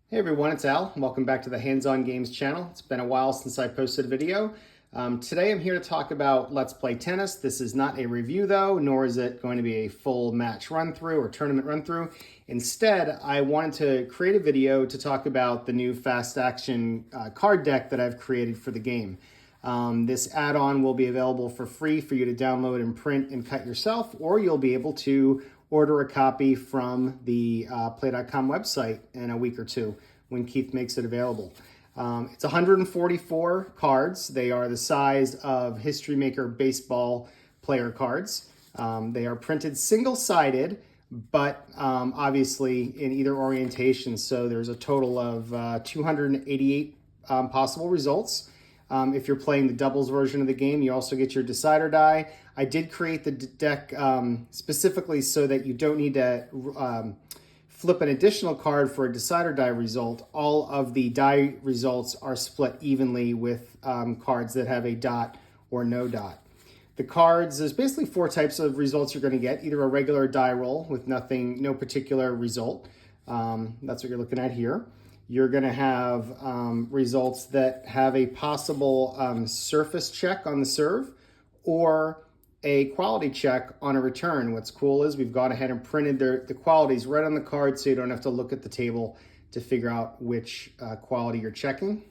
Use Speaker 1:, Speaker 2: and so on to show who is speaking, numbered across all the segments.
Speaker 1: Hey everyone, it's Al. Welcome back to the Hands-On Games channel. It's been a while since I posted a video. Today I'm here to talk about Let's Play Tennis. This is not a review though, nor is it going to be a full match run-through or tournament run-through. Instead, I wanted to create a video to talk about the new fast action card deck that I've created for the game. This add-on will be available for free for you to download and print and cut yourself, or you'll be able to order a copy from the PLAAY.com website in a week or two when Keith makes it available. It's 144 cards. They are the size of History Maker baseball player cards. They are printed single-sided, but obviously in either orientation. So there's a total of 288 possible results. If you're playing the doubles version of the game, you also get your decider die. I did create the deck specifically so that you don't need to flip an additional card for a decider die result. All of the die results are split evenly with cards that have a dot or no dot. The cards, there's basically four types of results you're going to get. Either a regular die roll with no particular result. That's what you're looking at here. You're going to have results that have a possible surface check on the serve or a quality check on a return. What's cool is we've gone ahead and printed the qualities right on the card so you don't have to look at the table to figure out which quality you're checking.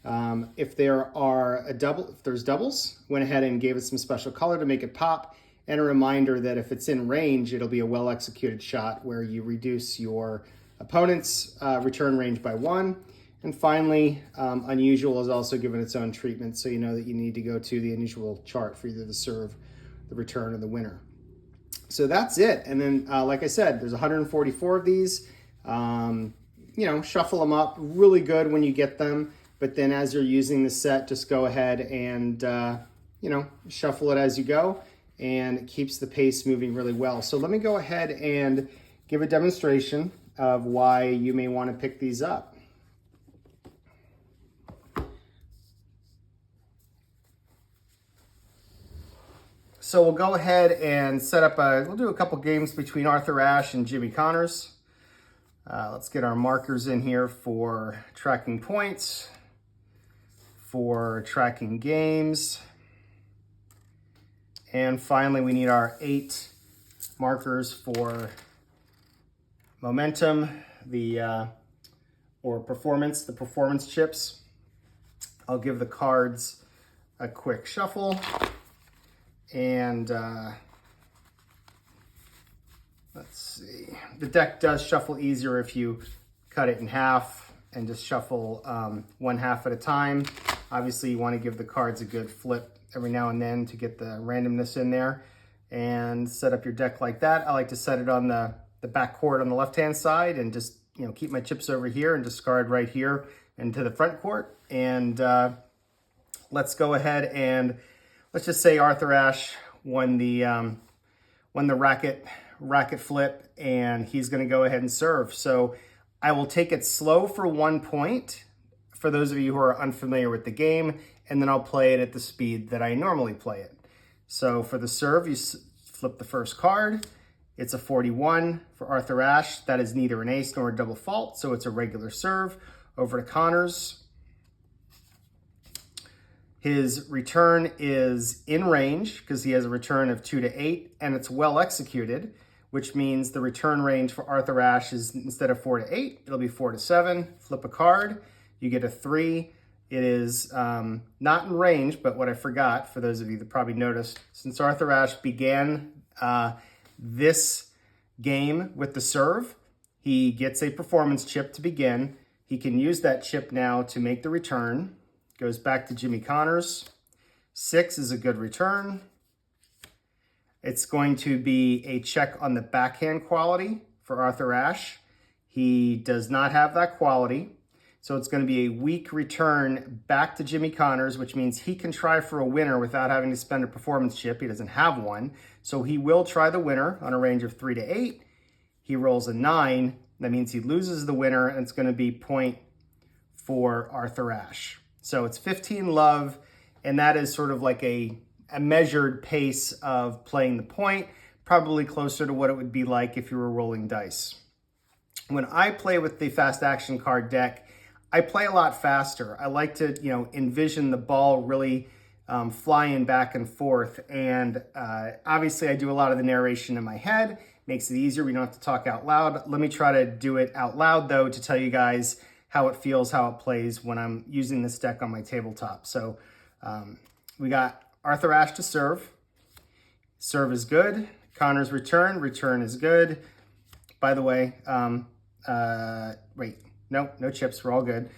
Speaker 1: If there's doubles, went ahead and gave it some special color to make it pop, and a reminder that if it's in range, it'll be a well-executed shot where you reduce your opponent's return range by 1. And finally, unusual is also given its own treatment, so you know that you need to go to the unusual chart for either the serve, the return, or the winner. So that's it. And then, like I said, there's 144 of these. Shuffle them up. Really good when you get them. But then as you're using the set, just go ahead and, shuffle it as you go. And it keeps the pace moving really well. So let me go ahead and give a demonstration of why you may want to pick these up. So we'll go ahead and set up we'll do a couple games between Arthur Ashe and Jimmy Connors. Let's get our markers in here for tracking points, for tracking games. And finally, we need our 8 markers for momentum, or performance, the performance chips. I'll give the cards a quick shuffle. And let's see. The deck does shuffle easier if you cut it in half and just shuffle one half at a time. Obviously, you want to give the cards a good flip every now and then to get the randomness in there. And set up your deck like that. I like to set it on the back court on the left-hand side and just keep my chips over here and discard right here into the front court. And let's go ahead and let's just say Arthur Ashe won the racket flip, and he's going to go ahead and serve. So I will take it slow for 1 point for those of you who are unfamiliar with the game, and then I'll play it at the speed that I normally play it. So for the serve, you flip the first card. It's a 41 for Arthur Ashe. That is neither an ace nor a double fault, so it's a regular serve. Over to Connors. His return is in range because he has a return of 2 to 8, and it's well executed, which means the return range for Arthur Ashe is, instead of 4 to 8, it'll be 4 to 7. Flip a card, you get a 3. It is not in range, but what I forgot, for those of you that probably noticed, since Arthur Ashe began this game with the serve, he gets a performance chip to begin. He can use that chip now to make the return. Goes back to Jimmy Connors. 6 is a good return. It's going to be a check on the backhand quality for Arthur Ashe. He does not have that quality. So it's going to be a weak return back to Jimmy Connors, which means he can try for a winner without having to spend a performance chip. He doesn't have one. So he will try the winner on a range of 3 to 8. He rolls a 9. That means he loses the winner, and it's going to be point for Arthur Ashe. So it's 15 love, and that is sort of like a measured pace of playing the point, probably closer to what it would be like if you were rolling dice. when I play with the fast action card deck, I play a lot faster. I like to, envision the ball really flying back and forth. And obviously I do a lot of the narration in my head. Makes it easier. We don't have to talk out loud. Let me try to do it out loud though, to tell you guys how it feels, how it plays when I'm using this deck on my tabletop. So we got Arthur Ashe to serve. Serve is good. Connor's return. Return is good. By the way, wait, no chips. We're all good.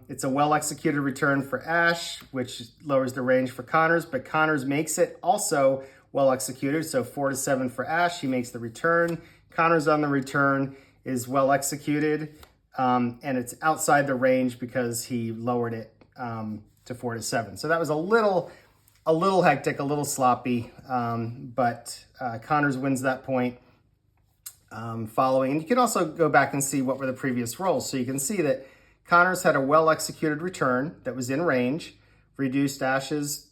Speaker 1: It's a well-executed return for Ashe, which lowers the range for Connors, but Connors makes it also well-executed. So 4-7 for Ashe. He makes the return. Connors on the return is well-executed, and it's outside the range because he lowered it to 4-7. So that was a little hectic, a little sloppy, but Connors wins that point. Following, and you can also go back and see what were the previous rolls. So you can see that Connors had a well-executed return that was in range, reduced Ashe's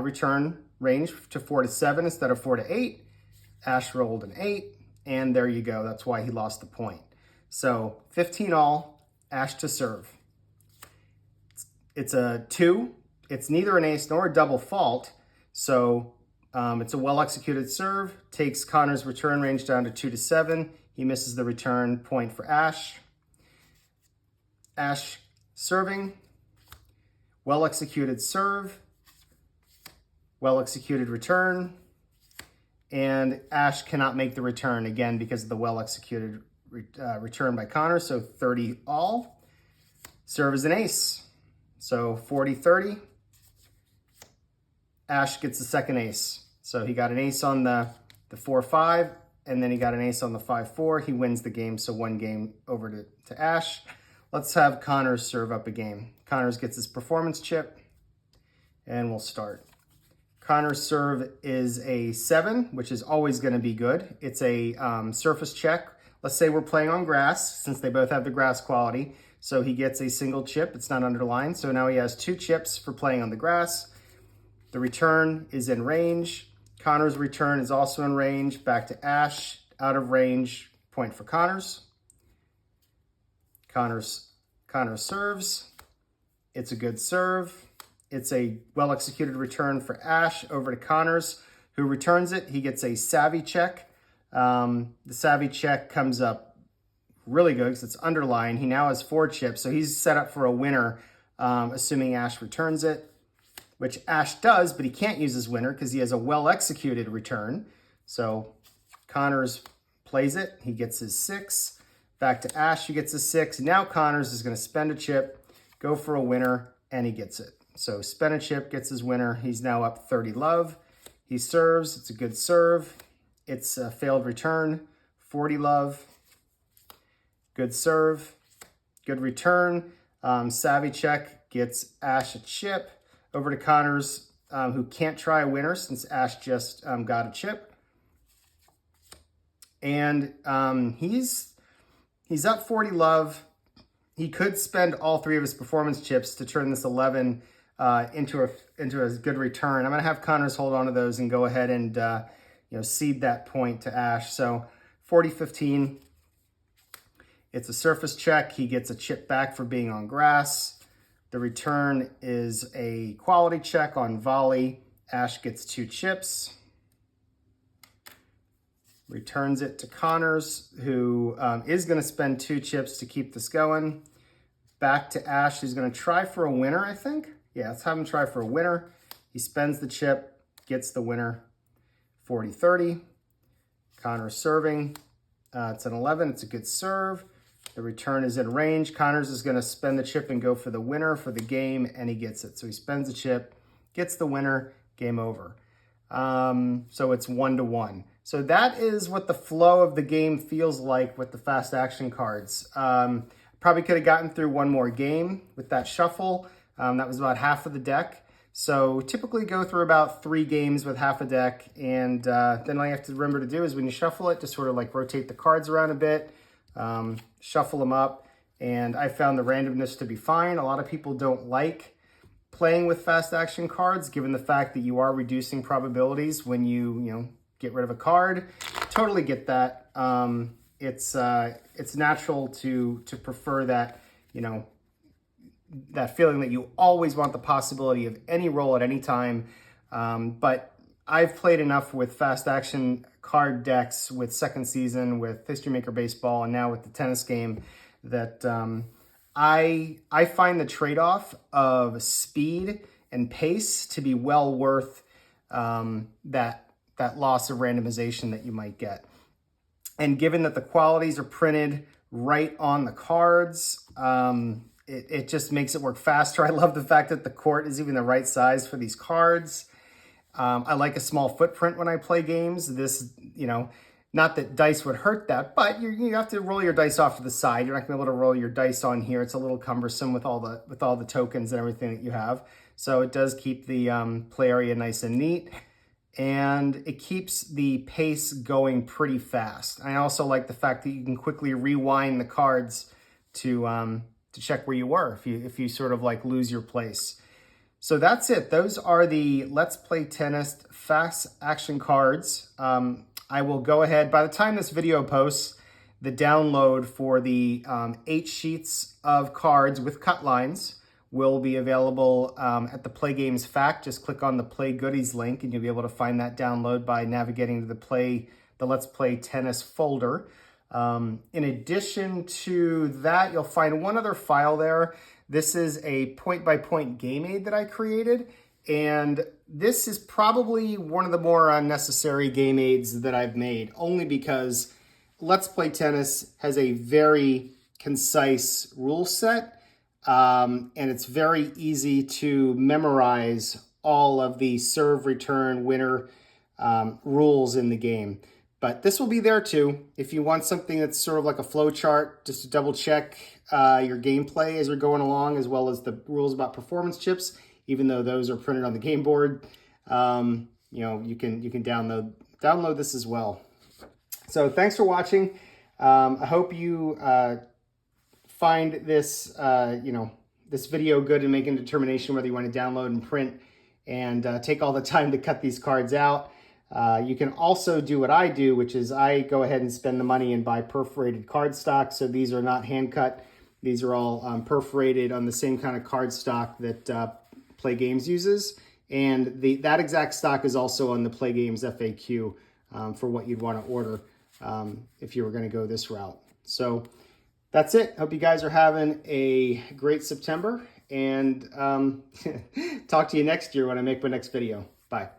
Speaker 1: return range to 4-7 instead of 4-8. Ashe rolled an 8, and there you go. That's why he lost the point. So 15 all, Ashe to serve. It's a 2. It's neither an ace nor a double fault, so it's a well-executed serve, takes Connor's return range down to 2-7. He misses the return, point for Ashe. Ashe serving, well-executed serve, well-executed return, and Ashe cannot make the return, again, because of the well-executed return by Connor, so 30 all. Serve is an ace, so 40-30. Ashe gets the second ace. So he got an ace on the 4-5, and then he got an ace on the 5-4. He wins the game, so 1 game over to Ashe. Let's have Connors serve up a game. Connors gets his performance chip, and we'll start. Connors' serve is a 7, which is always going to be good. It's a surface check. Let's say we're playing on grass, since they both have the grass quality. So he gets a single chip. It's not underlined. So now he has 2 chips for playing on the grass. The return is in range. Connor's return is also in range. Back to Ashe, out of range, point for Connors. Connors serves. It's a good serve. It's a well-executed return for Ashe over to Connors, who returns it. He gets a savvy check. The savvy check comes up really good because it's underlined. He now has 4 chips, so he's set up for a winner, assuming Ashe returns it, which Ashe does, but he can't use his winner because he has a well-executed return. So Connors plays it. He gets his 6. Back to Ashe, who gets his 6. Now Connors is going to spend a chip, go for a winner, and he gets it. So spend a chip, gets his winner. He's now up 30 love. He serves. It's a good serve. It's a failed return, 40 love. Good serve, good return. Savvy check gets Ashe a chip. Over to Connors, who can't try a winner since Ashe just got a chip. And he's up 40 love. He could spend all 3 of his performance chips to turn this 11 into a good return. I'm going to have Connors hold on to those and go ahead and cede that point to Ashe. So 40-15. It's a surface check. He gets a chip back for being on grass. The return is a quality check on volley. Ashe gets 2 chips. Returns it to Connors, who is going to spend 2 chips to keep this going. Back to Ashe, who's going to try for a winner, I think. Yeah, let's have him try for a winner. He spends the chip, gets the winner, 40-30. Connors serving. It's an 11. It's a good serve. The return is in range. Connors is going to spend the chip and go for the winner for the game, and he gets it. So he spends the chip, gets the winner, game over. So it's 1-1. So that is what the flow of the game feels like with the fast action cards. Probably could have gotten through one more game with that shuffle. That was about half of the deck. So typically go through about 3 games with half a deck, and then all you have to remember to do is when you shuffle it, just sort of like rotate the cards around a bit, shuffle them up, and I found the randomness to be fine. A lot of people don't like playing with fast action cards, given the fact that you are reducing probabilities when you get rid of a card. Totally get that. it's natural to prefer that, that feeling that you always want the possibility of any roll at any time. But I've played enough with fast action card decks, with Second Season, with History Maker Baseball, and now with the tennis game, that I find the trade-off of speed and pace to be well worth that loss of randomization that you might get. And given that the qualities are printed right on the cards, it just makes it work faster. I love the fact that the court is even the right size for these cards. I like a small footprint when I play games. This, not that dice would hurt that, but you have to roll your dice off to the side. You're not gonna be able to roll your dice on here. It's a little cumbersome with all the tokens and everything that you have. So it does keep the play area nice and neat, and it keeps the pace going pretty fast. I also like the fact that you can quickly rewind the cards to check where you were if you sort of like lose your place. So that's it. Those are the Let's Play Tennis fast action cards. I will go ahead, by the time this video posts, the download for the 8 sheets of cards with cut lines will be available at the Play Games FAQ. Just click on the Play Goodies link and you'll be able to find that download by navigating to the Let's Play Tennis folder. In addition to that, you'll find one other file there. This is a point-by-point game aid that I created, and this is probably one of the more unnecessary game aids that I've made, only because Let's Play Tennis has a very concise rule set, and it's very easy to memorize all of the serve, return, winner rules in the game. But this will be there too. If you want something that's sort of like a flow chart, just to double check your gameplay as you're going along, as well as the rules about performance chips, even though those are printed on the game board, you can download this as well. So thanks for watching. I hope you find this this video good in making a determination whether you want to download and print and take all the time to cut these cards out. You can also do what I do, which is I go ahead and spend the money and buy perforated cardstock. So these are not hand cut. These are all perforated on the same kind of cardstock that Play Games uses. And that exact stock is also on the Play Games FAQ for what you'd want to order if you were going to go this route. So that's it. Hope you guys are having a great September, and talk to you next year when I make my next video. Bye.